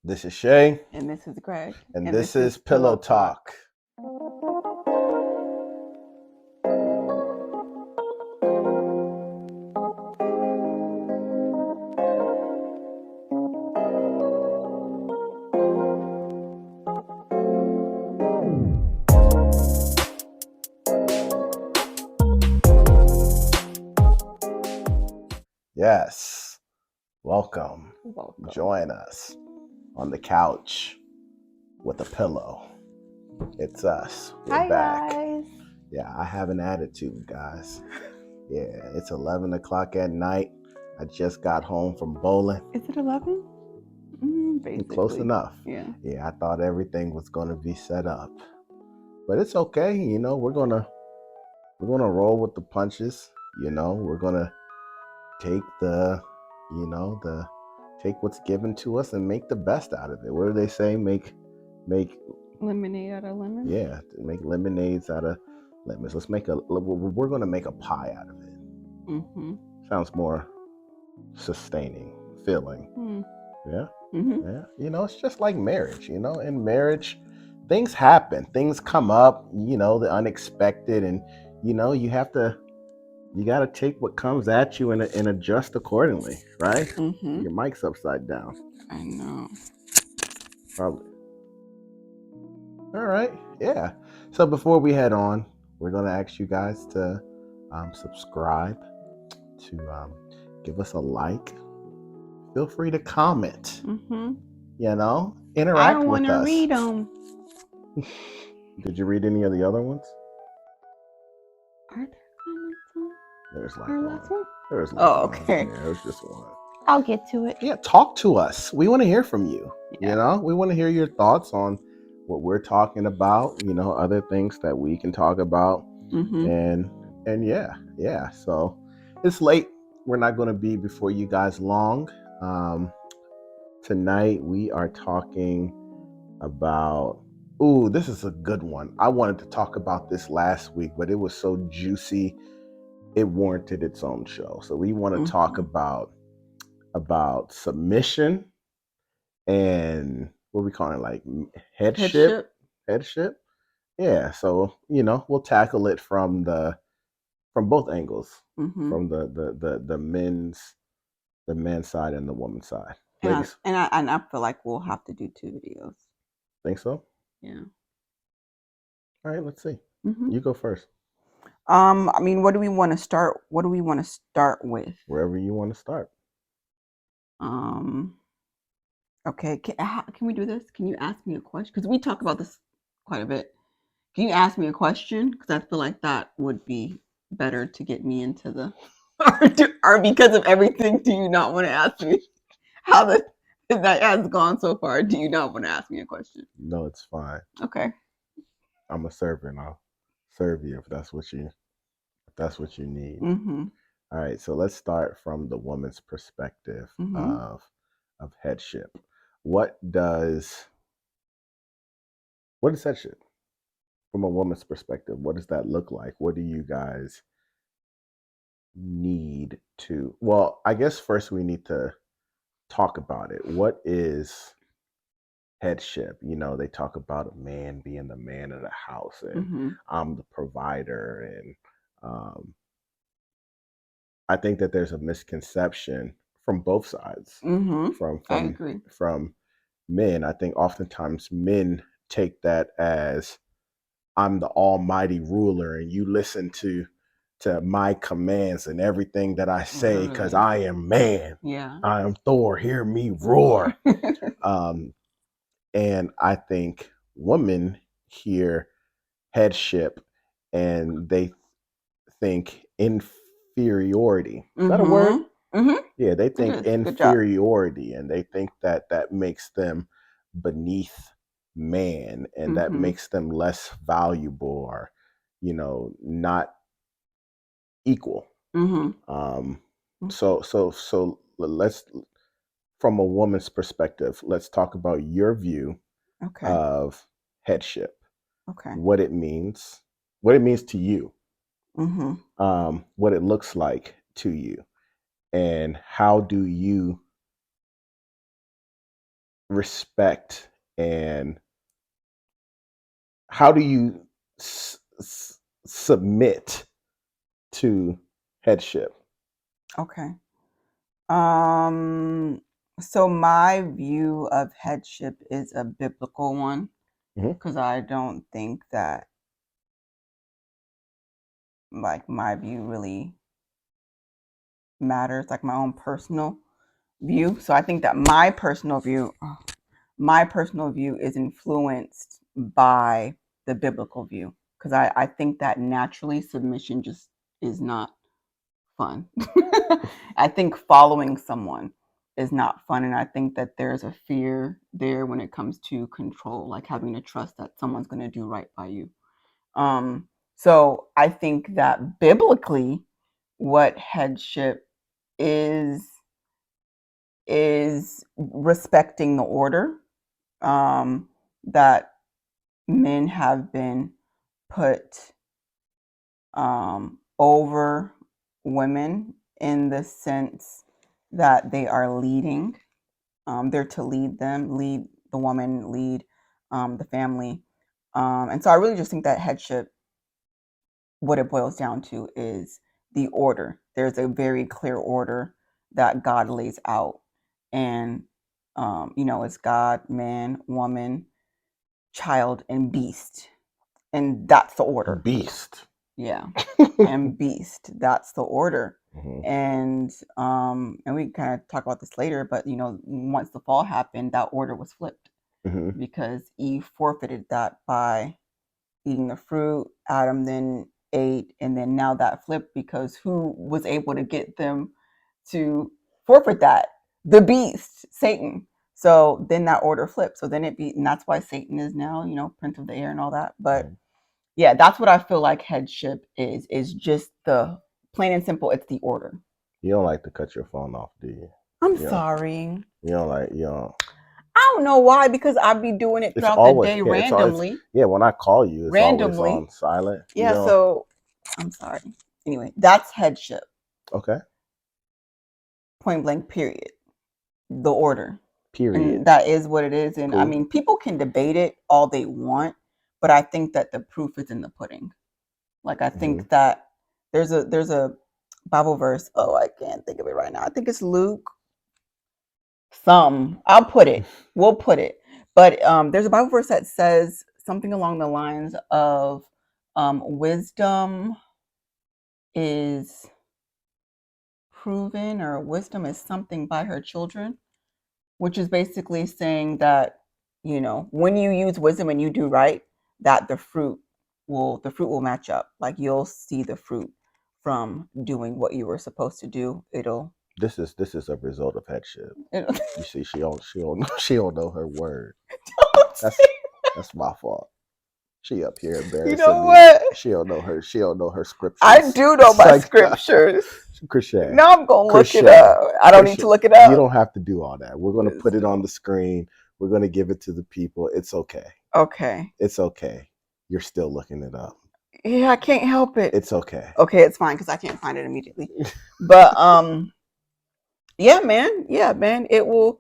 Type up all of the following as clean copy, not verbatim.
This is Shae, And this is Greg. and this is Pillow Talk. Yes, welcome. Join us on the couch with a pillow. It's us. We're Hi, back. guys. Yeah, I have an attitude, guys. Yeah, it's 11 o'clock at night. I just got home from bowling. Is it 11? Basically. Close enough. Yeah. Yeah, I thought everything was going to be set up. But it's okay. You know, we're going to roll with the punches. You know, we're going to take take what's given to us and make the best out of it. What do they say? Make lemonade out of lemons. Yeah, make lemonades out of lemons. We're gonna make a pie out of it. Sounds more sustaining, filling. Yeah. Yeah. You know, it's just like marriage. You know, in marriage, things happen, things come up. You know, the unexpected, and you know, you got to take what comes at you and adjust accordingly, right? Your mic's upside down. I know. Probably. All right. Yeah. So before we head on, we're going to ask you guys to subscribe, to give us a like. Feel free to comment. You know, interact with us. I want to read them. Did you read any of the other ones? Are there comments on? There's like our one. Last one? There's like one. Okay. Yeah, there's just one. I'll get to it. Yeah, talk to us. We want to hear from you. Yeah. You know, we want to hear your thoughts on what we're talking about. You know, other things that we can talk about. And yeah. So it's late. We're not going to be before you guys long. Tonight we are talking about. Ooh, this is a good one. I wanted to talk about this last week, but it was so juicy, it warranted its own show. So we want to talk about submission and what we call it, like headship. Yeah. So you know, we'll tackle it from both angles, from the men's side and the woman's side. Ladies, and I feel like we'll have to do 2 videos. Think so? Yeah. All right. Let's see. You go first. I mean, what do we want to start? What do we want to start with? Wherever you want to start. Okay. Can we do this? Can you ask me a question? Because we talk about this quite a bit. Can you ask me a question? Because I feel like that would be better to get me into the. Or because of everything, do you not want to ask me how that has gone so far? Do you not want to ask me a question? No, it's fine. Okay. I'm a servant. I'll serve you if that's what you need. All right, so let's start from the woman's perspective of headship. What is headship from a woman's perspective? What does that look like? What do you guys need to? Well, I guess first we need to talk about it. What is headship? You know, they talk about a man being the man of the house, and I'm the provider, and I think that there's a misconception from both sides. I agree. From men. I think oftentimes men take that as I'm the almighty ruler and you listen to my commands and everything that I say because I am man. Yeah. I am Thor. Hear me roar. And I think women hear headship and they think inferiority. Is that a word? Yeah, they think inferiority, and they think that makes them beneath man, and that makes them less valuable, or you know, not equal. So let's, from a woman's perspective, let's talk about your view of headship. What it means to you. What it looks like to you, and how do you respect and how do you submit to headship? Okay. So my view of headship is a biblical one because I don't think that like my view really matters, like my own personal view. So I think that my personal view is influenced by the biblical view because I think that naturally submission just is not fun. I think following someone is not fun. And I think that there's a fear there when it comes to control, like having to trust that someone's going to do right by you. So I think that biblically, what headship is respecting the order that men have been put over women in the sense that they are leading. They're to lead them, lead the woman, lead the family. And so I really just think that headship, what it boils down to is the order. There's a very clear order that God lays out. And, it's God, man, woman, child, and beast. And that's the order. Beast. Yeah. And beast. That's the order. And we kind of talk about this later, but once the fall happened, that order was flipped because Eve forfeited that by eating the fruit. Adam then ate, and then now that flipped because who was able to get them to forfeit that? The beast, Satan. So then that order flipped. So then and that's why Satan is now, prince of the air and all that. But yeah, that's what I feel like headship is just the plain and simple. It's the order. You don't like to cut your phone off, do you? I'm sorry. You don't. I don't know why, because I'd be doing it throughout the day randomly. When I call you, it's randomly. Always on silent. Yeah, so I'm sorry. Anyway, that's headship. Okay. Point blank, period. The order. Period. And that is what it is. And cool. I mean, people can debate it all they want, but I think that the proof is in the pudding. Like I think that there's a Bible verse. Oh, I can't think of it right now. I think it's Luke. I'll put it. We'll put it. But there's a Bible verse that says something along the lines of wisdom is proven, or wisdom is something by her children, which is basically saying that, when you use wisdom and you do right, that the fruit will match up. Like you'll see the fruit from doing what you were supposed to do. This is a result of headship. You see, she don't know her word. That's my fault. She up here embarrassing what? She don't know her scriptures. I do know my scriptures. Christian. Now I'm gonna look it up. I don't need to look it up. You don't have to do all that. We're gonna put it on the screen. We're gonna give it to the people. It's okay. Okay. It's okay. You're still looking it up. Yeah, I can't help it. It's okay. Okay, it's fine because I can't find it immediately. But yeah, man. It will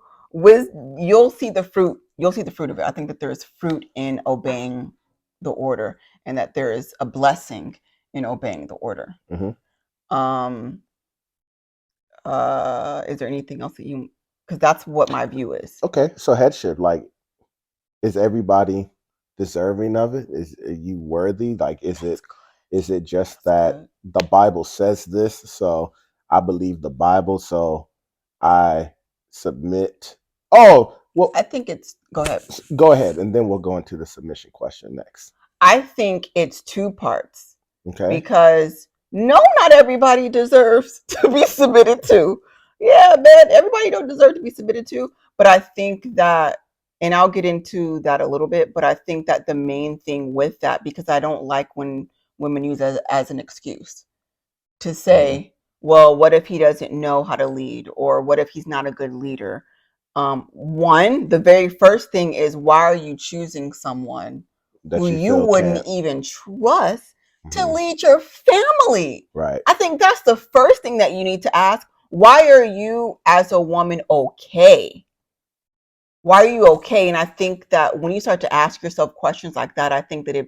you'll see the fruit. You'll see the fruit of it. I think that there is fruit in obeying the order, and that there is a blessing in obeying the order. Is there anything else that because that's what my view is. Okay, so headship, like, is everybody deserving of it? Are you worthy? Like, is it just that the Bible says this, so I believe the Bible, so I submit? Oh, well, I think it's go ahead, and then we'll go into the submission question next. I think it's two parts. Okay. Because not everybody deserves to be submitted to. Yeah, man, everybody don't deserve to be submitted to. But I think that, and I'll get into that a little bit, but I think that the main thing with that, because I don't like when women use it as an excuse to say, well, what if he doesn't know how to lead? Or what if he's not a good leader? The very first thing is, why are you choosing someone who you wouldn't even trust to lead your family? Right. I think that's the first thing that you need to ask. Why are you, as a woman, okay why are you okay? And I think that when you start to ask yourself questions like that, I think that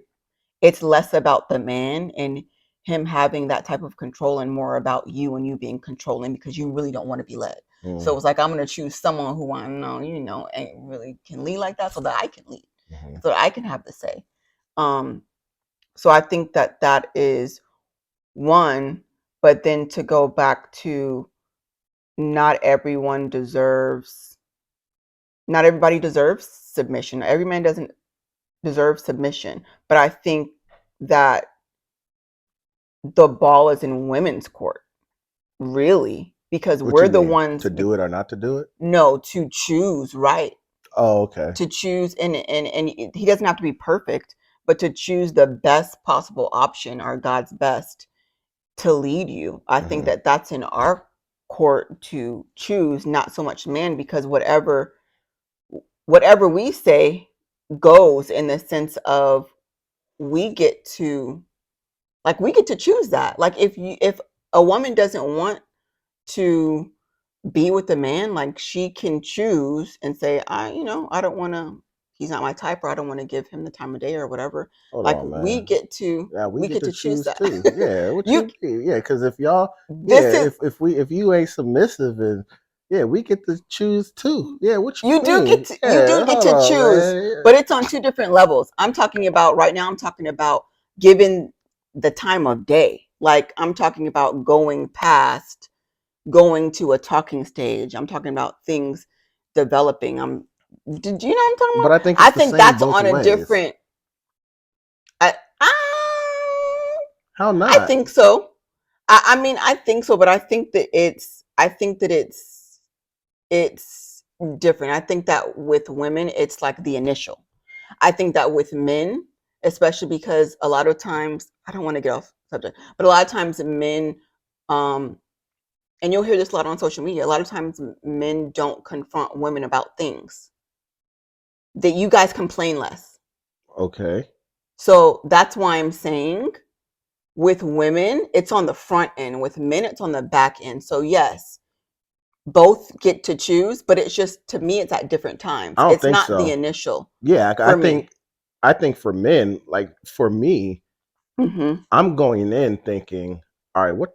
it's less about the man and him having that type of control and more about you and you being controlling because you really don't want to be led. So it's like, I'm going to choose someone who I know, ain't really can lead like that so that I can lead, so that I can have the say. So I think that is one, but then to go back to not everybody deserves submission. Every man doesn't deserve submission, but I think that the ball is in women's court, really, because What we're you the mean? ones To do it or not to do it? No, to choose, right? Oh, okay. To choose, and he doesn't have to be perfect, but to choose the best possible option or God's best to lead you. I think that that's in our court to choose, not so much man, because whatever we say goes, in the sense of we get to choose that. Like, if a woman doesn't want to be with a man, like, she can choose and say, I don't want to, he's not my type, or I don't want to give him the time of day or whatever. Hold Like, on, man. we get to choose that too. Yeah, what you yeah, because if y'all, this is if you ain't submissive, and yeah, we get to choose too. Yeah, what you you do mean? get to Yeah, hold on, choose, man. but it's on two different levels. I'm talking about right now, I'm talking about given the time of day. Like, I'm talking about going to a talking stage. I'm talking about things developing. Did you know what I'm talking But about? I think I it's the think same that's both on a ways. different. How I not? think so. I mean, I think so, but I think that it's different. I think that with women, it's like the initial. I think that with men, especially because a lot of times, I don't want to get off subject, but a lot of times men, um, and you'll hear this a lot on social media. A lot of times men don't confront women about things that you guys complain less. Okay. So that's why I'm saying with women, it's on the front end. With men, it's on the back end. So yes, both get to choose, but it's just, to me, it's at different times. I don't It's think not the so. initial Yeah, for me. I think for men, like for me, Mm-hmm. I'm going in thinking, all right,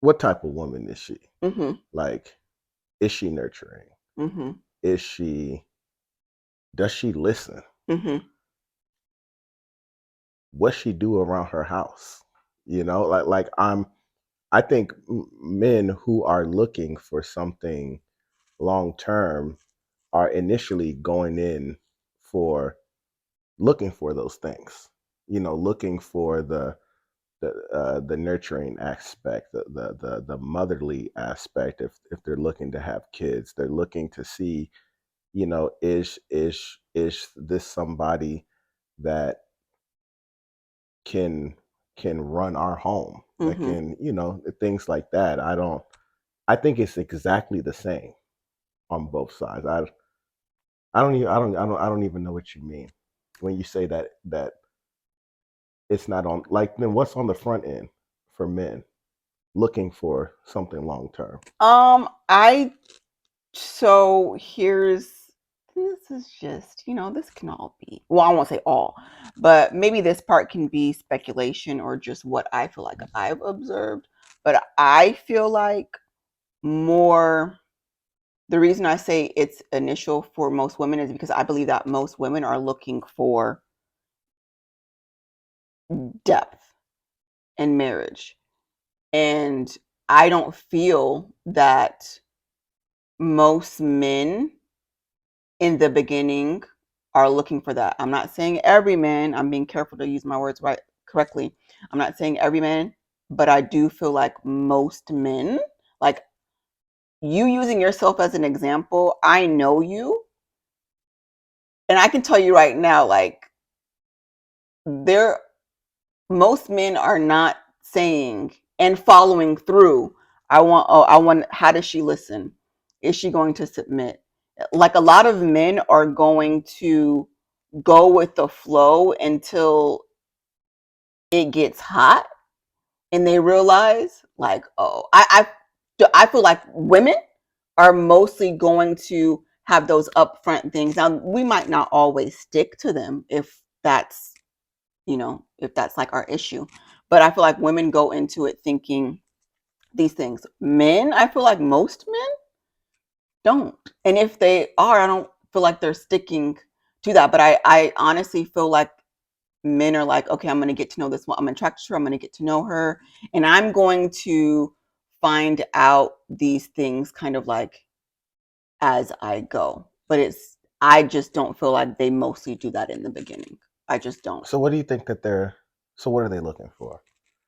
what type of woman is she? Mm-hmm. Like, is she nurturing? Mm-hmm. Does she listen? Mm-hmm. What she do around her house? I think men who are looking for something long term are initially going in for looking for those things. Looking for the nurturing aspect, the motherly aspect. If they're looking to have kids, they're looking to see, is this somebody that can run our home, that Mm-hmm. can, things like that. I think it's exactly the same on both sides. I don't even know what you mean when you say that it's not on, like, then what's on the front end for men looking for something long term? I So this is just, this can all be, well, I won't say all, but maybe this part can be speculation or just what I feel like I've observed. But I feel like more, the reason I say it's initial for most women is because I believe that most women are looking for depth in marriage. And I don't feel that most men in the beginning are looking for that. I'm not saying every man, I'm being careful to use my words correctly. I'm not saying every man, but I do feel like most men, like you using yourself as an example, I know you, and I can tell you right now, like, there most men are not saying and following through. I want, how does she listen? Is she going to submit? Like, a lot of men are going to go with the flow until it gets hot and they realize, like, oh, I feel like women are mostly going to have those upfront things. Now, we might not always stick to them if that's, if that's like our issue. But I feel like women go into it thinking these things. Men, I feel like most men don't. And if they are, I don't feel like they're sticking to that. But I honestly feel like men are like, okay, I'm going to get to know this one. I'm attracted to her. I'm going to get to know her. And I'm going to find out these things kind of like as I go. But I just don't feel like they mostly do that in the beginning. I just don't. So what do you think that so what are they looking for?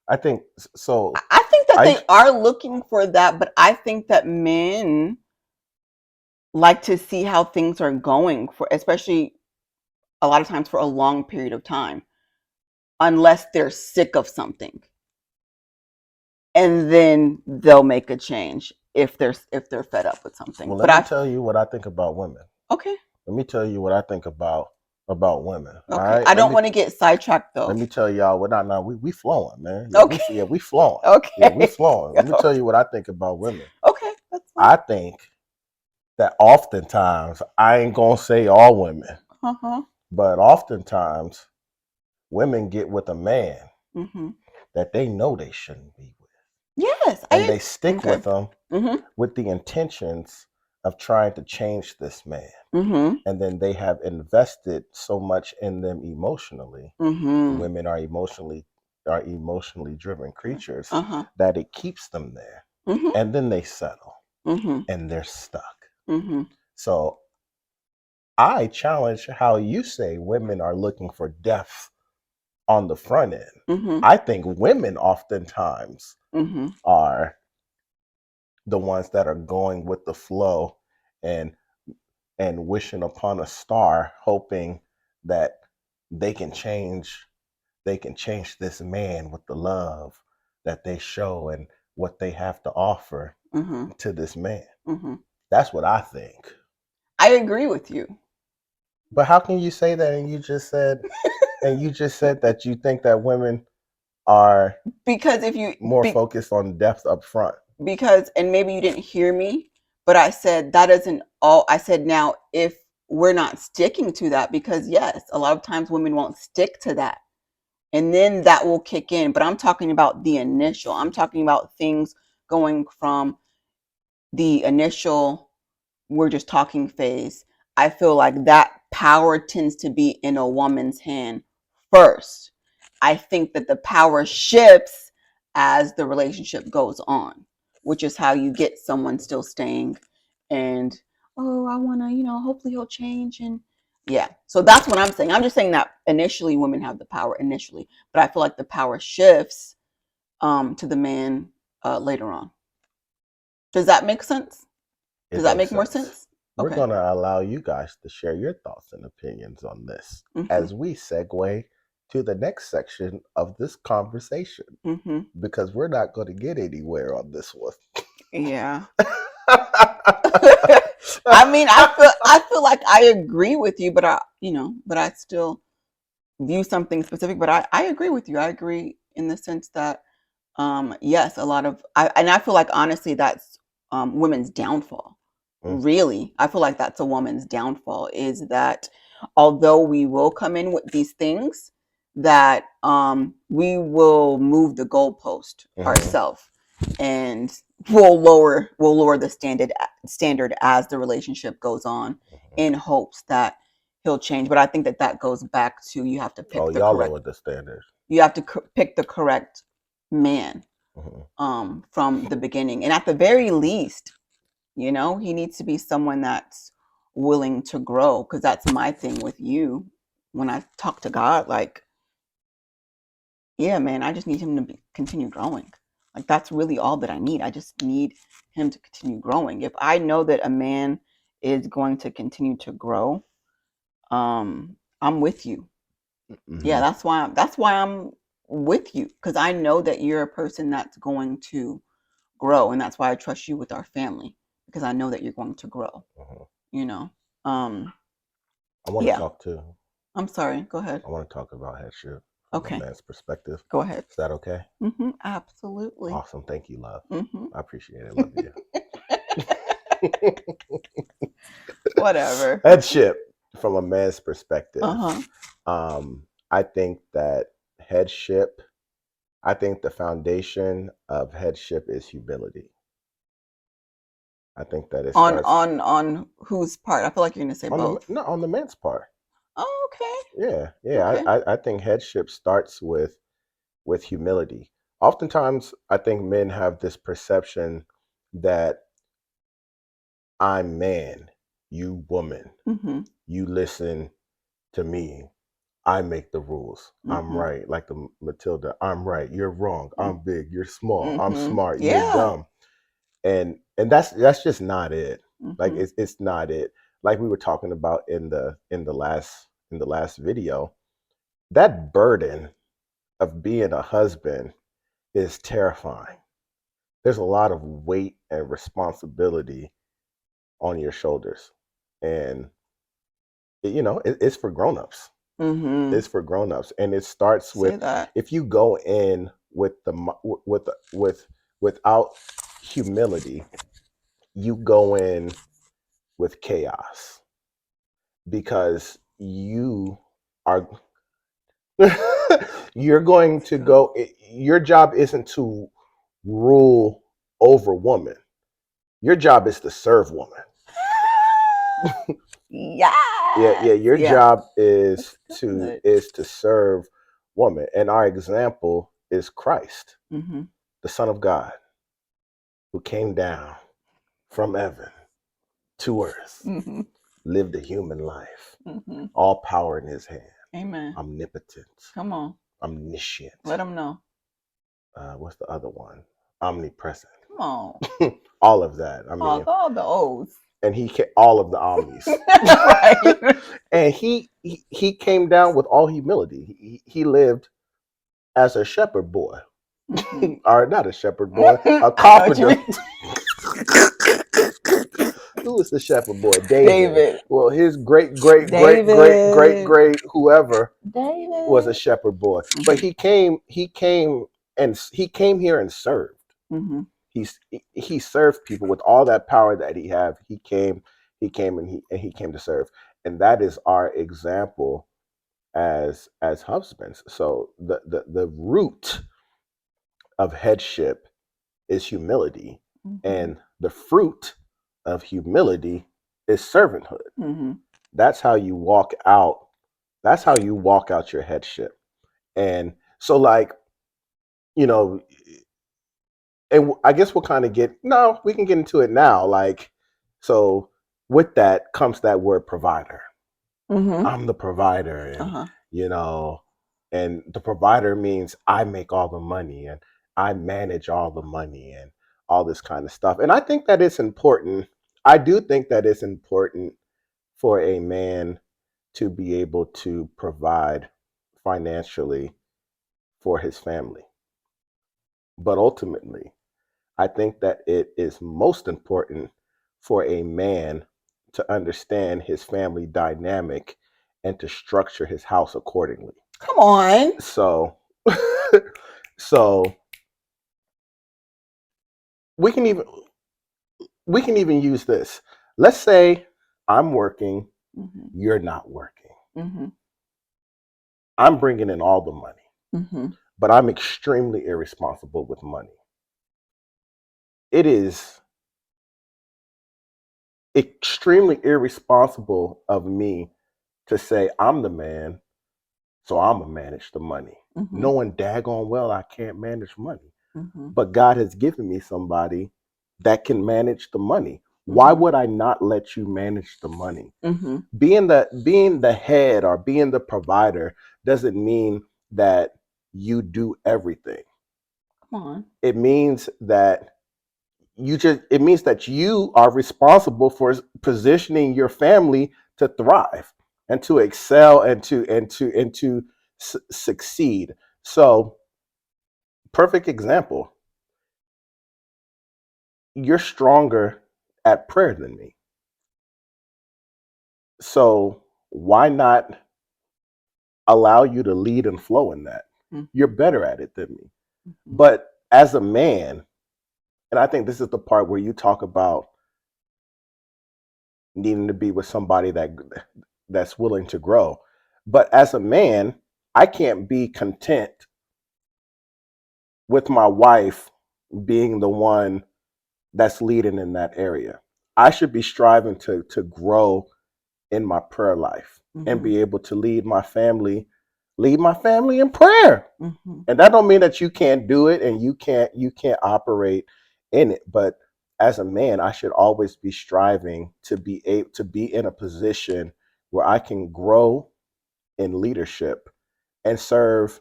I think that they are looking for that, but I think that men like to see how things are going for, especially a lot of times for a long period of time, unless they're sick of something. And then they'll make a change if they're fed up with something. Well, let me tell you what I think about women. Okay. Let me tell you what I think about women. Okay. All right? I don't want to get sidetracked though. Let me tell y'all what we flowing, man. Okay. We flowing. Okay. Yeah, we flowing. Let me tell you what I think about women. Okay. That's fine. I think that oftentimes, I ain't gonna say all women, but oftentimes women get with a man that they know they shouldn't be with. Yes. And they stick with them with the intentions of trying to change this man. And then they have invested so much in them emotionally. Women are emotionally driven creatures that it keeps them there. And then they settle and they're stuck. So I challenge how you say women are looking for depth on the front end. I think women oftentimes are the ones that are going with the flow and wishing upon a star, hoping that they can change this man with the love that they show and what they have to offer to this man. That's what I think. I agree with you. But how can you say that? And you just said that you think that women are more focused on depth up front. Because, and maybe you didn't hear me, but I said that isn't all. I said, now if we're not sticking to that, because yes, a lot of times women won't stick to that, and then that will kick in. But I'm talking about the initial. I'm talking about things going from the initial, we're just talking phase. I feel like that power tends to be in a woman's hand first. I think that the power shifts as the relationship goes on, which is how you get someone still staying and, oh, I want to, hopefully he'll change. And yeah, so that's what I'm saying. I'm just saying that initially women have the power initially, but I feel like the power shifts to the man later on. Does that make sense? Does that make more sense? We're going to allow you guys to share your thoughts and opinions on this as we segue to the next section of this conversation, because we're not going to get anywhere on this one. Yeah. I mean, I feel like I agree with you, but I still view something specific. But I agree with you. I agree in the sense that yes, a lot of I feel like honestly that's women's downfall. Really, I feel like that's a woman's downfall, is that although we will come in with these things, that we will move the goalpost ourselves, and we'll lower the standard as the relationship goes on, in hopes that he'll change. But I think that goes back to, you have to pick lower the standard. You have to pick the correct man from the beginning, and at the very least, he needs to be someone that's willing to grow, because that's my thing with you. When I talk to God, like, yeah, man, I just need him to continue growing. Like, that's really all that I need. I just need him to continue growing. If I know that a man is going to continue to grow, I'm with you. Yeah, that's why I'm with you, because I know that you're a person that's going to grow, and that's why I trust you with our family, because I know that you're going to grow. I want to talk too. I'm sorry, go ahead. I want to talk about headship from a man's perspective. Go ahead. Is that okay? Absolutely. Awesome. Thank you, love. I appreciate it. Love you. Whatever. Headship from a man's perspective. Uh-huh. I think that headship, I think the foundation of headship is humility. I think that it On starts on whose part? I feel like you're gonna say on both. on the man's part. Oh, okay. Yeah. Okay. I think headship starts with humility. Oftentimes, I think men have this perception that I'm man, you woman, Mm-hmm. you listen to me. I make the rules. I'm Mm-hmm. right. Like the Matilda, I'm right. You're wrong. I'm big. You're small. I'm Mm-hmm. smart. You're Yeah. dumb. And that's just not it. Like Mm-hmm. it's not it. Like we were talking about in the last video, that burden of being a husband is terrifying. There's a lot of weight and responsibility on your shoulders, and it's for grown-ups. Mm-hmm. It's for grown-ups, and it starts Say with, that. if you go in with without humility, you go in with chaos, because you are you're going to go. Your job isn't to rule over woman. Your job is to serve woman. Yes. Yeah. Your job is That's to good. serve woman, and our example is Christ, Mm-hmm. the Son of God, who came down from heaven to earth, Mm-hmm. lived a human life, Mm-hmm. all power in his hand, Amen. omnipotent, Come on. omniscient. Let them know. What's the other one? Omnipresent. Come on. All of that. I mean, All the O's. and all of the omnis. Right. And he came down with all humility. He lived as a shepherd boy, Mm-hmm. or not a shepherd boy, a I know what you carpenter. mean. Who was the shepherd boy? David. David. Well, his great whoever was a David. shepherd boy, but Mm-hmm. he came here and served. Mm-hmm. He served people with all that power that he had. He came to serve, and that is our example as husbands. So the root of headship is humility, Mm-hmm. and the fruit of humility is servanthood. Mm-hmm. That's how you walk out. That's how you walk out your headship. And so, like, you know, and I guess we'll kind of we can get into it now. Like, so with that comes that word provider. Mm-hmm. I'm the provider, and Uh-huh. you know, and the provider means I make all the money and I manage all the money and all this kind of stuff. And I think that it's important. I do think that it's important for a man to be able to provide financially for his family. But ultimately, I think that it is most important for a man to understand his family dynamic and to structure his house accordingly. Come on. So, so we can even use this. Let's say I'm working, Mm-hmm. you're not working. Mm-hmm. I'm bringing in all the money, Mm-hmm. but I'm extremely irresponsible with money. It is extremely irresponsible of me to say I'm the man, so I'm gonna manage the money. Mm-hmm. Knowing daggone well I can't manage money. Mm-hmm. But God has given me somebody that can manage the money. Why would I not let you manage the money? Mm-hmm. Being the head or being the provider doesn't mean that you do everything. Come on. It means that you are responsible for positioning your family to thrive and to excel and to succeed. So, perfect example. You're stronger at prayer than me. So, why not allow you to lead and flow in that? Mm-hmm. You're better at it than me. Mm-hmm. But as a man, and I think this is the part where you talk about needing to be with somebody that's willing to grow. But as a man, I can't be content with my wife being the one that's leading in that area. I should be striving to grow in my prayer life and be able to lead my family in prayer. And that don't mean that you can't do it and you can't operate in it. But as a man, I should always be striving to be in a position where I can grow in leadership and serve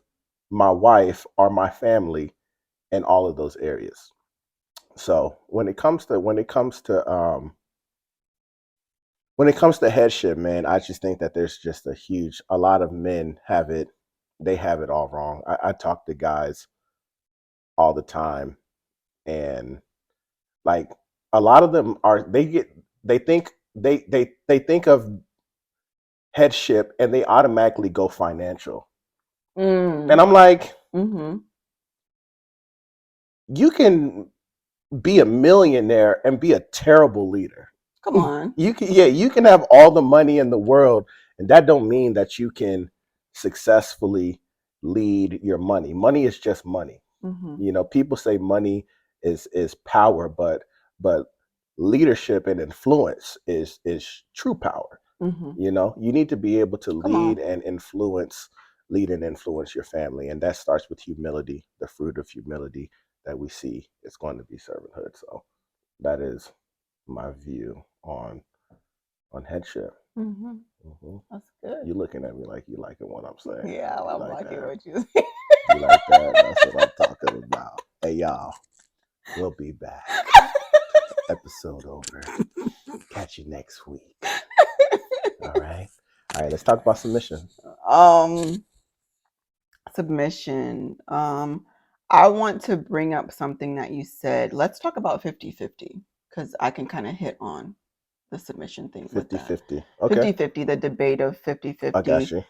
my wife or my family in all of those areas. So when it comes to headship, man, I just think that there's just a lot of men they have it all wrong. I talk to guys all the time, and like a lot of them they think of headship and they automatically go financial. And I'm like, you can be a millionaire and be a terrible leader. Come on. You can have all the money in the world, and that don't mean that you can successfully lead your money. Money is just money. You know, people say money is power, but leadership and influence is true power. You know, you need to be able to lead and influence your family, and that starts with humility. The fruit of humility that we see is going to be servanthood. So that is my view on headship. That's good. You're looking at me like you liking what I'm saying. Yeah, I'm like liking that. what you say. You like that? That's what I'm talking about. Hey, y'all, we'll be back. Episode over. Catch you next week. All right. Let's talk about submission. Submission. I want to bring up something that you said. Let's talk about 50-50 because I can kind of hit on the submission thing. 50-50. Okay. 50-50, the debate of 50-50. I got you.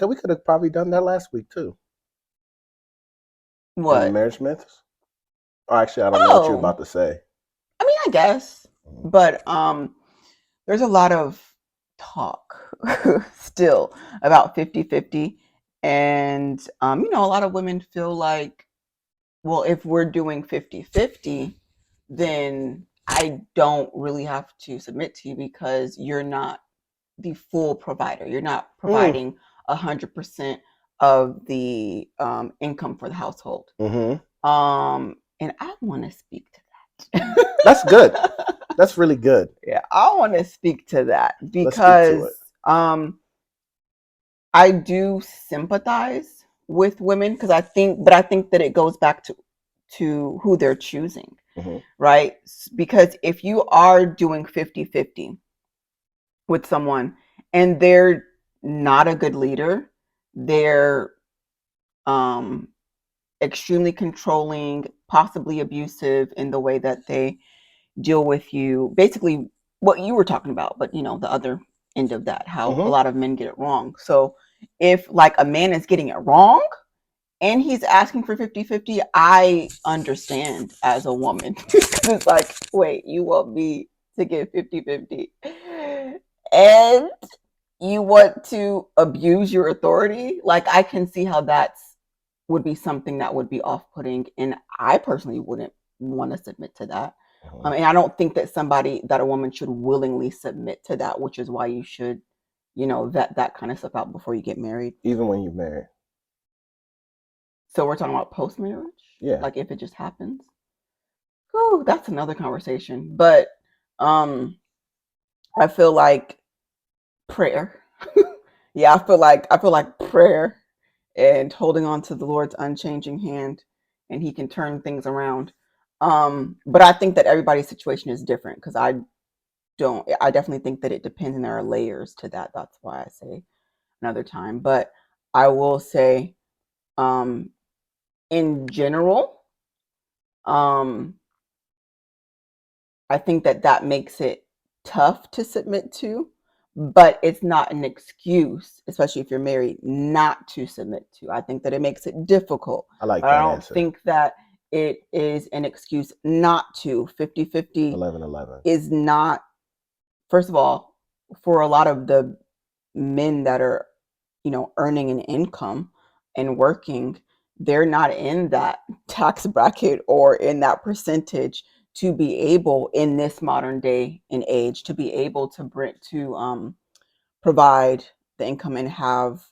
We could have probably done that last week too. What? In the marriage myths? Oh, actually, I don't know what you're about to say. I mean, I guess, but there's a lot of talk still about 50-50, and you know, a lot of women feel like, well, if we're doing 50-50, then I don't really have to submit to you because you're not the full provider. You're not providing 100% of the income for the household. And I want to speak to that. That's good. That's really good. Yeah, I want to speak to that because I do sympathize with women because I think that it goes back to who they're choosing, right? Because if you are doing 50-50 with someone and they're not a good leader, they're extremely controlling, possibly abusive in the way that they deal with you, basically what you were talking about, but you know, the other end of that, how a lot of men get it wrong. So if like a man is getting it wrong and he's asking for 50-50, I understand as a woman. It's like, wait, you want me to get 50-50 and you want to abuse your authority? Like, I can see how would be something that would be off-putting, and I personally wouldn't want to submit to that. And I don't think that a woman should willingly submit to that, which is why you should, you know, vet that kind of stuff out before you get married. Even when you're married. So we're talking about post-marriage? Yeah. Like if it just happens? Ooh, that's another conversation. But I feel like prayer. Yeah, I feel like prayer and holding on to the Lord's unchanging hand, and he can turn things around. But I think that everybody's situation is different because I definitely think that it depends and there are layers to that. That's why I say another time. But I will say, in general, I think that makes it tough to submit to, but it's not an excuse, especially if you're married, not to submit to. I think that it makes it difficult. I like that. I don't think that it is an excuse not to. 50-50 11-11 is not first of all, for a lot of the men that are, earning an income and working, they're not in that tax bracket or in that percentage to be able, in this modern day and age, to be able to provide the income and have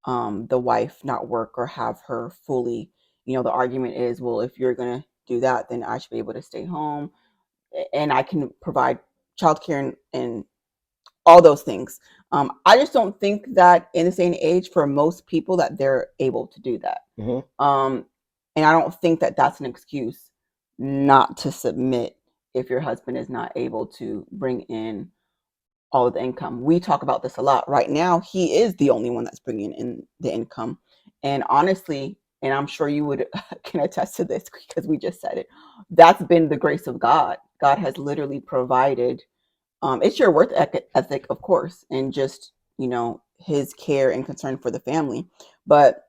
the wife not work or have her fully. The argument is, well, if you're going to do that, then I should be able to stay home and I can provide childcare and all those things. I just don't think that in this day and age, for most people, that they're able to do that. And I don't think that that's an excuse not to submit if your husband is not able to bring in all of the income. We talk about this a lot. Right now, he is the only one that's bringing in the income. And honestly, and I'm sure you would can attest to this because we just said it, that's been the grace of God. God has literally provided. It's your work ethic, of course, and just, his care and concern for the family. But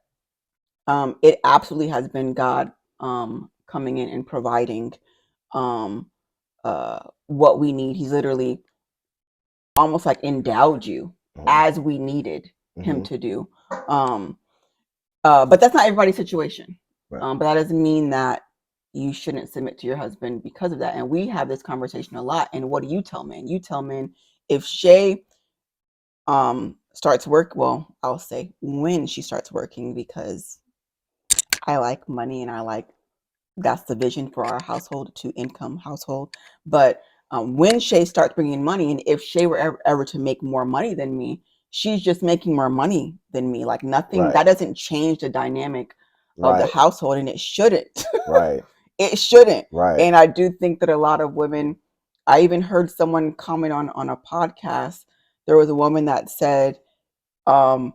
it absolutely has been God coming in and providing what we need. He's literally almost like endowed you as we needed him to do. But that's not everybody's situation. Right. But that doesn't mean that you shouldn't submit to your husband because of that. And we have this conversation a lot. And what do you tell men? You tell men, if Shae starts work, well, I'll say when she starts working, because I like money and that's the vision for our household, to income household. But when Shae starts bringing money, and if Shae were ever to make more money than me, she's just making more money than me. Like nothing, right. That doesn't change the dynamic of the household, and it shouldn't. Right. It shouldn't. Right. And I do think that a lot of women, I even heard someone comment on a podcast. There was a woman that said 50-50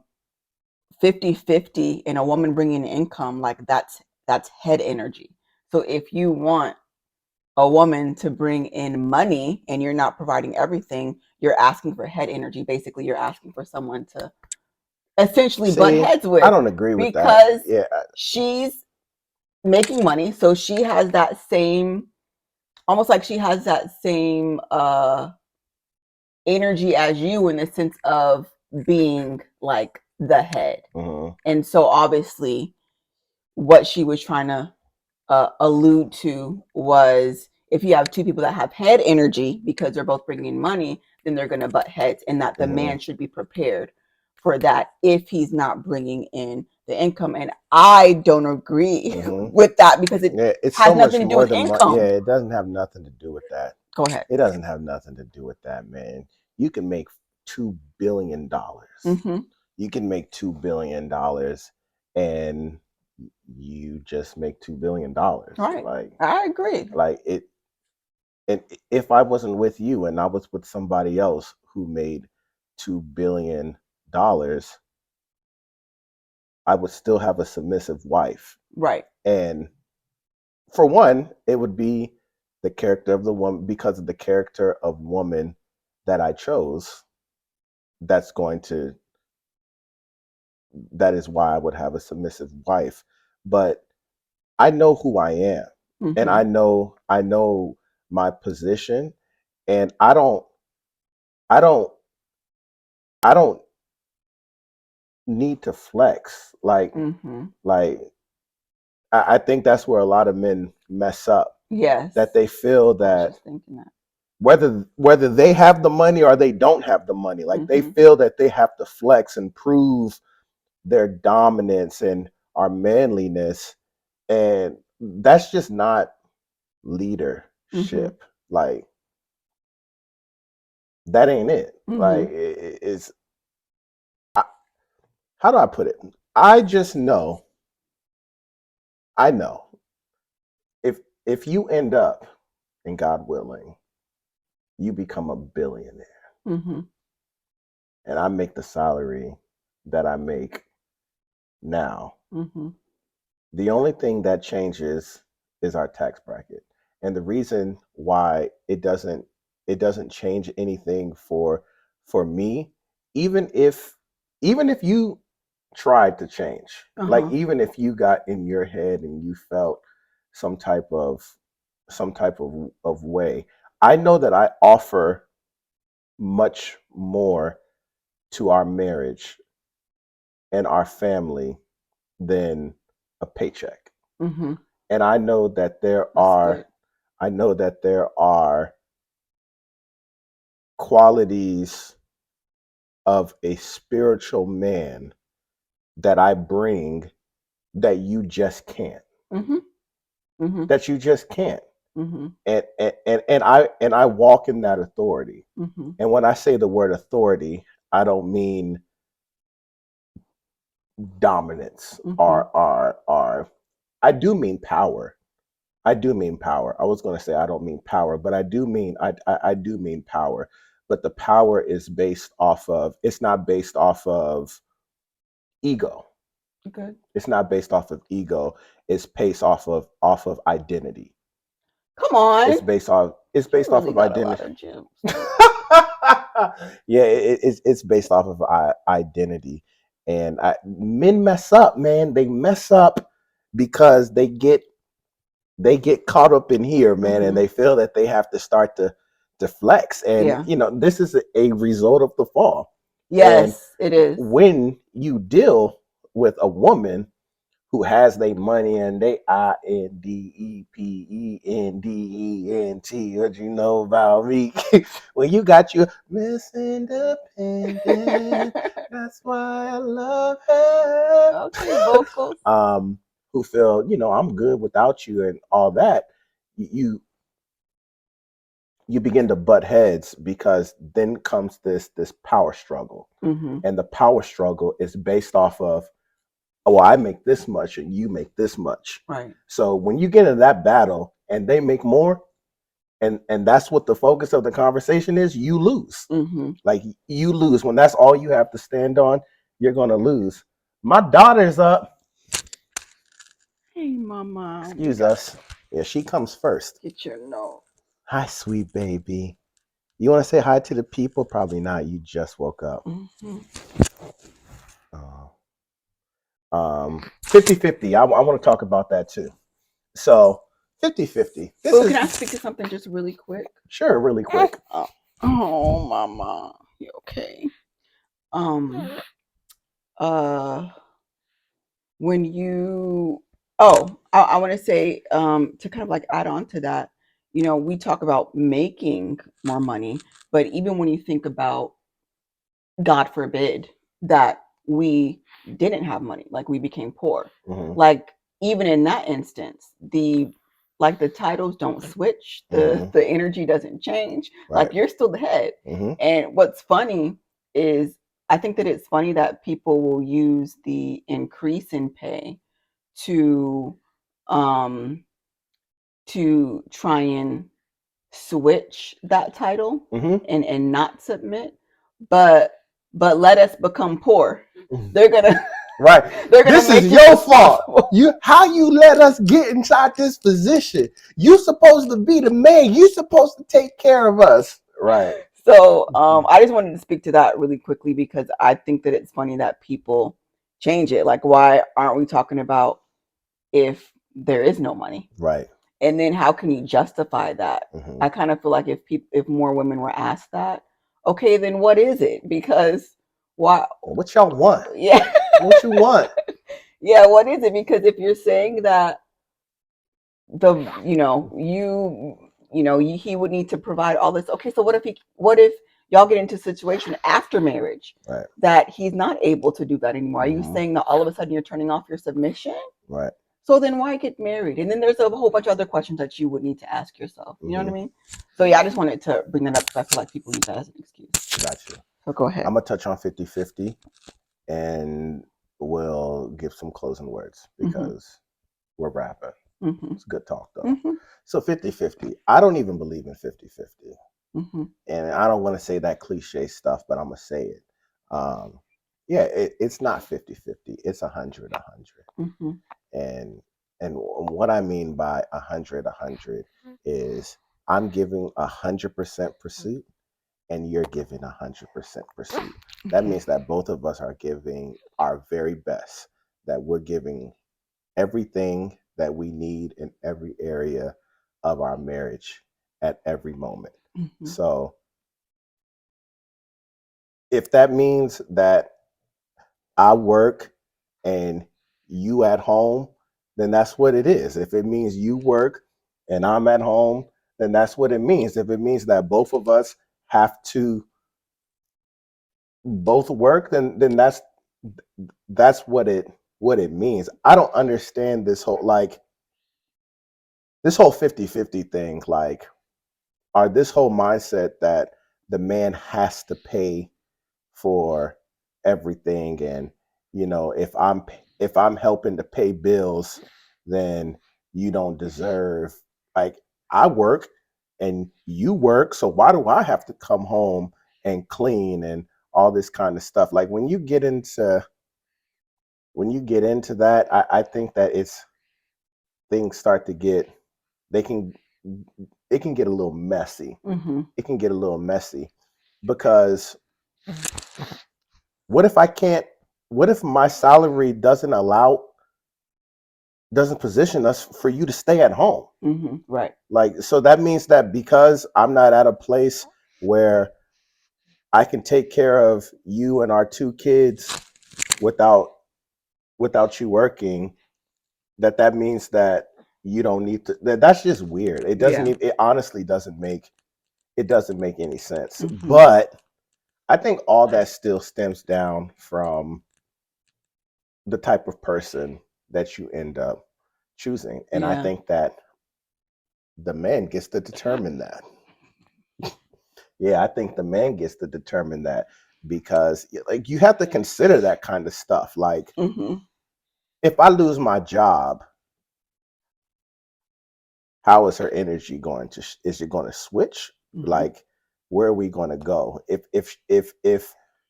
and a woman bringing income, like that's head energy. So if you want a woman to bring in money and you're not providing everything, you're asking for head energy. Basically, you're asking for someone to essentially butt heads with. I don't agree with that. Because she's making money. So she has that same, almost like she has that same energy as you, in the sense of being like the head. And so obviously what she was trying to allude to was, if you have two people that have head energy because they're both bringing in money, then they're going to butt heads, and that the man should be prepared for that if he's not bringing in the income. And I don't agree with that, because it has so nothing to do with income. It doesn't have nothing to do with that. Go ahead. It doesn't have nothing to do with that, man. You can make $2 billion. You can make $2 billion and you just make $2 billion. Right. Like, I agree. Like it. And if I wasn't with you and I was with somebody else who made $2 billion, I would still have a submissive wife. Right. And for one, it would be the character of the woman, because of the character of woman that I chose. That is why I would have a submissive wife. But I know who I am, and I know my position, and I don't need to flex. Like I think that's where a lot of men mess up. Yes. That they feel that whether they have the money or they don't have the money, like they feel that they have to flex and prove their dominance and our manliness, and that's just not leadership. Like that ain't it. Like it's how do I put it? I know if you end up, and God willing, you become a billionaire, and I make the salary that I make now, the only thing that changes is our tax bracket. And the reason why it doesn't change anything for me, even if you tried to change, like even if you got in your head and you felt some type of way, I know that I offer much more to our marriage and our family than a paycheck. Mm-hmm. And I know that there are qualities of a spiritual man that I bring that you just can't. Mm-hmm. Mm-hmm. That you just can't. Mm-hmm. And I walk in that authority. Mm-hmm. And when I say the word authority, I don't mean dominance or I do mean power. I do mean power. I was going to say I don't mean power, but I do mean I do mean power. But the power is based off of, it's not based off of ego. Good. It's not based off of ego. It's based off of identity. Come on. It's based really off of got identity. A lot of gems. Yeah, it's based off of identity. And men mess up, man. They mess up because they get caught up in here, man, Mm-hmm. and they feel that they have to start to flex. And Yeah. this is a result of the fall. Yes, and it is. When you deal with a woman who has their money and they INDEPENDENT, what you know about me? When you got your Miss Independent, that's why I love her. Okay, vocals. Who feel, I'm good without you and all that, you begin to butt heads, because then comes this power struggle. Mm-hmm. And the power struggle is based off of, oh, well, I make this much and you make this much. Right. So when you get into that battle and they make more, and that's what the focus of the conversation is, you lose. Mm-hmm. Like, you lose. When that's all you have to stand on, you're going to lose. My daughter's up. Hey, mama. Excuse us. Yeah, she comes first. Get your note. Hi, sweet baby. You want to say hi to the people? Probably not. You just woke up. Mm-hmm. 50-50. I want to talk about that too. So 50-50. Can I speak to something just really quick? Sure, really quick. Oh, mama. You okay? When you I want to say, to kind of like add on to that, we talk about making more money, but even when you think about, God forbid, that we didn't have money, like we became poor, Mm-hmm. like even in that instance, the titles don't switch, the energy doesn't change, Right. like you're still the head. Mm-hmm. And what's funny is, I think that it's funny that people will use the increase in pay to try and switch that title, and not submit, but let us become poor. They're gonna right. They're gonna this is your fault. How you let us get inside this position? You supposed to be the man. You supposed to take care of us. Right. So I just wanted to speak to that really quickly, because I think that it's funny that people change it. Like, why aren't we talking about if there is no money? Right. And then how can you justify that? Mm-hmm. I kind of feel like if more women were asked that, okay, then what is it? Because why? What y'all want? Yeah. What you want? Yeah, what is it? Because if you're saying that he would need to provide all this, okay, so what if y'all get into a situation after marriage, right, that he's not able to do that anymore? Are you Mm-hmm. saying that all of a sudden you're turning off your submission? Right. So then why get married? And then there's a whole bunch of other questions that you would need to ask yourself. You know what I mean? So yeah, I just wanted to bring that up because I feel like people use that as an excuse. Gotcha. So go ahead. I'm going to touch on 50-50 and we'll give some closing words, because we're rapping. It's good talk though. So 50-50. I don't even believe in 50-50. And I don't want to say that cliche stuff, but I'm going to say it. Yeah, it's not 50-50. It's 100-100. And what I mean by 100-100 is, I'm giving 100% pursuit and you're giving 100% pursuit. That means that both of us are giving our very best, that we're giving everything that we need in every area of our marriage at every moment. So if that means that I work and you at home, then that's what it is. If it means you work and I'm at home, then that's what it means. If it means that both of us have to both work, then that's what it means. I don't understand this whole 50-50 thing, like, or this whole mindset that the man has to pay for everything, and if I'm helping to pay bills, then you don't deserve, like, I work and you work, so why do I have to come home and clean and all this kind of stuff? Like, when you get into that, I think that it's things start to get, they can it can get a little messy. Mm-hmm. It can get a little messy because what if I can't? What if my salary doesn't position us for you to stay at home? Mm-hmm. Right. Like, so that means that because I'm not at a place where I can take care of you and our two kids without you working, that means that you don't need to. That's just weird. It doesn't. Yeah. It honestly doesn't make. It doesn't make any sense. Mm-hmm. But I think all that still stems down from the type of person that you end up choosing. And I Yeah. think that the man gets to determine that. Yeah, I think the man gets to determine that, because like, you have to consider that kind of stuff. Like, Mm-hmm. if I lose my job, how is her energy going to is it going to switch? Mm-hmm. Like, where are we going to go if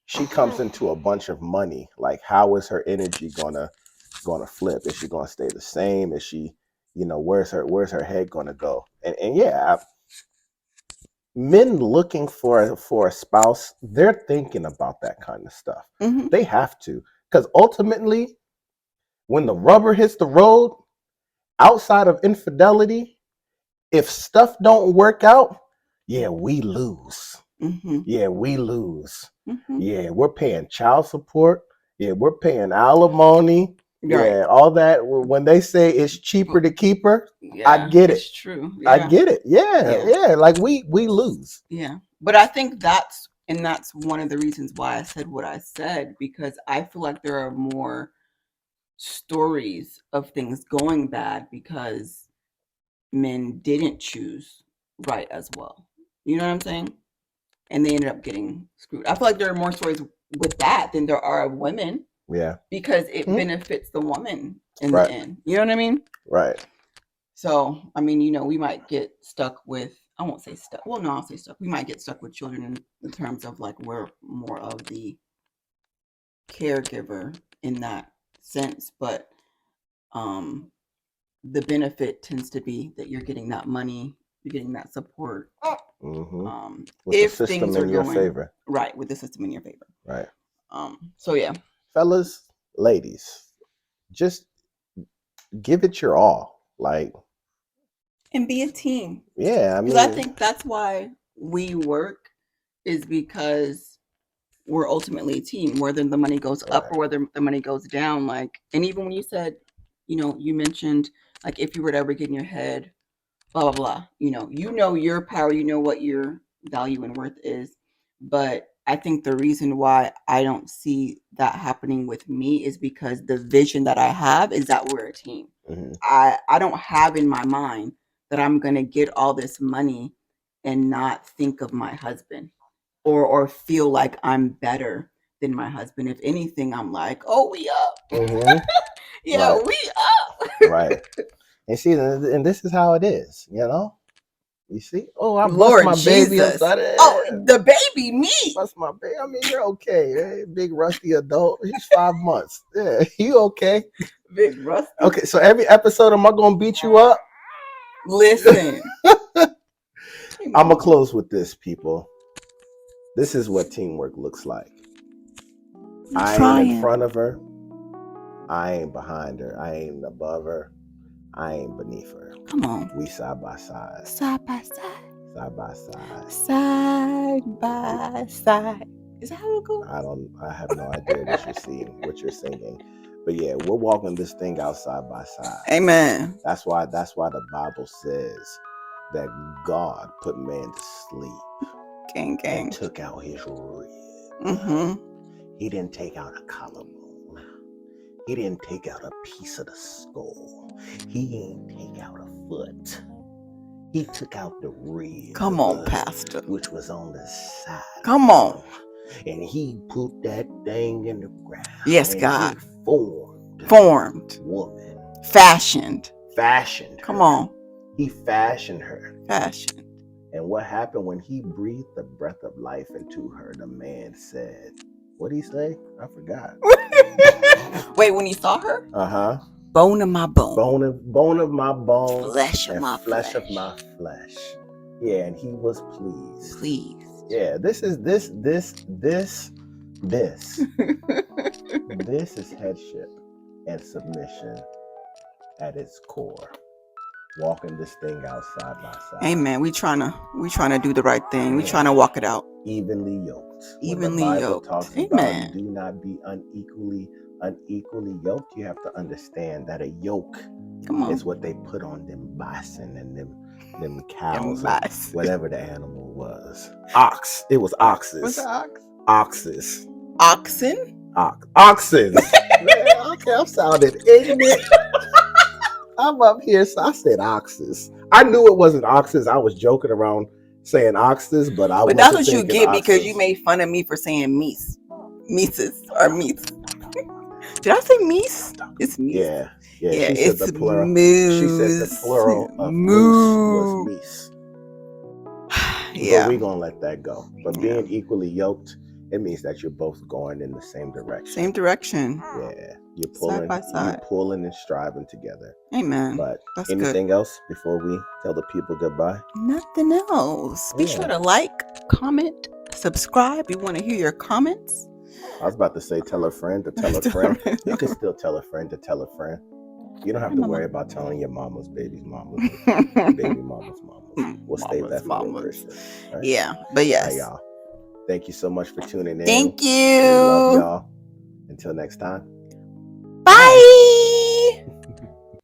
she comes into a bunch of money? Like, how is her energy going to flip? Is she going to stay the same? Is she, where's her head going to go? And yeah, men looking for a spouse, they're thinking about that kind of stuff. Mm-hmm. They have to, because ultimately, when the rubber hits the road, outside of infidelity, if stuff don't work out, yeah, we lose. Mm-hmm. Yeah, we lose. Mm-hmm. Yeah, we're paying child support. Yeah, we're paying alimony. Right. Yeah, all that. When they say it's cheaper to keep her, Yeah, I get it. It's true. I Yeah. get it. Yeah, Yeah. yeah. Like, we lose. Yeah. But I think that's one of the reasons why I said what I said, because I feel like there are more stories of things going bad because men didn't choose right as well. You know what I'm saying? And they ended up getting screwed. I feel like there are more stories with that than there are of women, Yeah. because it benefits the woman in Right. the end. You know what I mean? Right. So, I mean, we might get stuck with, I won't say stuck. Well, no, I'll say stuck. We might get stuck with children in terms of like we're more of the caregiver in that sense. But the benefit tends to be that you're getting that money, you're getting that support. Mm-hmm. With the If system things are in your going favor. right, with the system in your favor. Right. So yeah. Fellas, ladies, just give it your all. Like, And be a team. yeah, I Because I mean, think that's why we work, is because we're ultimately a team, whether the money goes up or whether the money goes down. Like, and even when you said, you mentioned, like, if you were to ever get in your head, blah blah blah, your power, what your value and worth is. But I think the reason why I don't see that happening with me is because the vision that I have is that we're a team. mm-hmm. I don't have in my mind that I'm gonna get all this money and not think of my husband, or feel like I'm better than my husband. If anything, I'm like, oh, we up. Mm-hmm. Yeah, Right. we up. Right. And see, and this is how it is, You see? Oh, I bust Lord my baby Jesus. upside it. Oh, the baby, me. Bust my baby. I mean, you're okay. Hey, big rusty adult. He's 5 months. Yeah, you okay? Big rusty. Okay, so every episode, am I gonna beat you up? Listen. I'm gonna close with this, people. This is what teamwork looks like. I ain't in front of her. I ain't behind her. I ain't above her. I ain't beneath her. Come on. We side by side. Side by side. Side by side. Side by side. Is that how it goes? I have no idea what you're singing. But yeah, we're walking this thing out side by side. Amen. That's why the Bible says that God put man to sleep. Gang. And took out his rib. He didn't take out a collarbone. He didn't take out a piece of the skull. He ain't take out a foot. He took out the rib. Come on, Pastor. Which was on the side. Come on. And he put that thing in the ground. Yes, God. Formed. Woman. Fashioned. Come on. He fashioned her. Fashioned. And what happened when he breathed the breath of life into her? The man said, what did he say? I forgot. Wait, when he saw her? Uh-huh. Bone of my bone. Bone of my bone. Flesh of my flesh. Of my flesh. Yeah, and he was pleased. Pleased. Yeah, this is headship and submission at its core. Walking this thing out side by side. Amen. We trying to do the right thing. We trying to walk it out. Evenly yoked. Evenly when the Bible yoked. Talks Amen. About do not be unequally yoked. You have to understand that a yoke is what they put on them bison and them cows, whatever the animal was. Ox. It was oxes. What's the ox? Oxes. Oxen? Oxen. Man, okay, I'm sounding ignorant. I'm up here, so I said oxes. I knew it wasn't oxes. I was joking around saying oxes, but that's what you get because you made fun of me for saying meese. Meeses or meese. Did I say meese? It's meese. Yeah. She it's said the plural. Moose. She said the plural of moose was meese. Yeah. But we're gonna let that go. But being equally yoked, it means that you're both going in the same direction. Yeah. You're pulling side by side. You're pulling and striving together. Amen. But that's anything good. else before we tell the people goodbye? Nothing else. Be sure to like, comment, subscribe. We want to hear your comments. I was about to say tell a friend to tell a friend. You can still tell a friend to tell a friend. You don't have to worry about telling your mama's baby's mama, baby mama's mama. We'll stay that for real Christian. Right? Yeah, but yes. Right, y'all. Thank you so much for tuning in. Thank you. We love y'all. Until next time. Bye.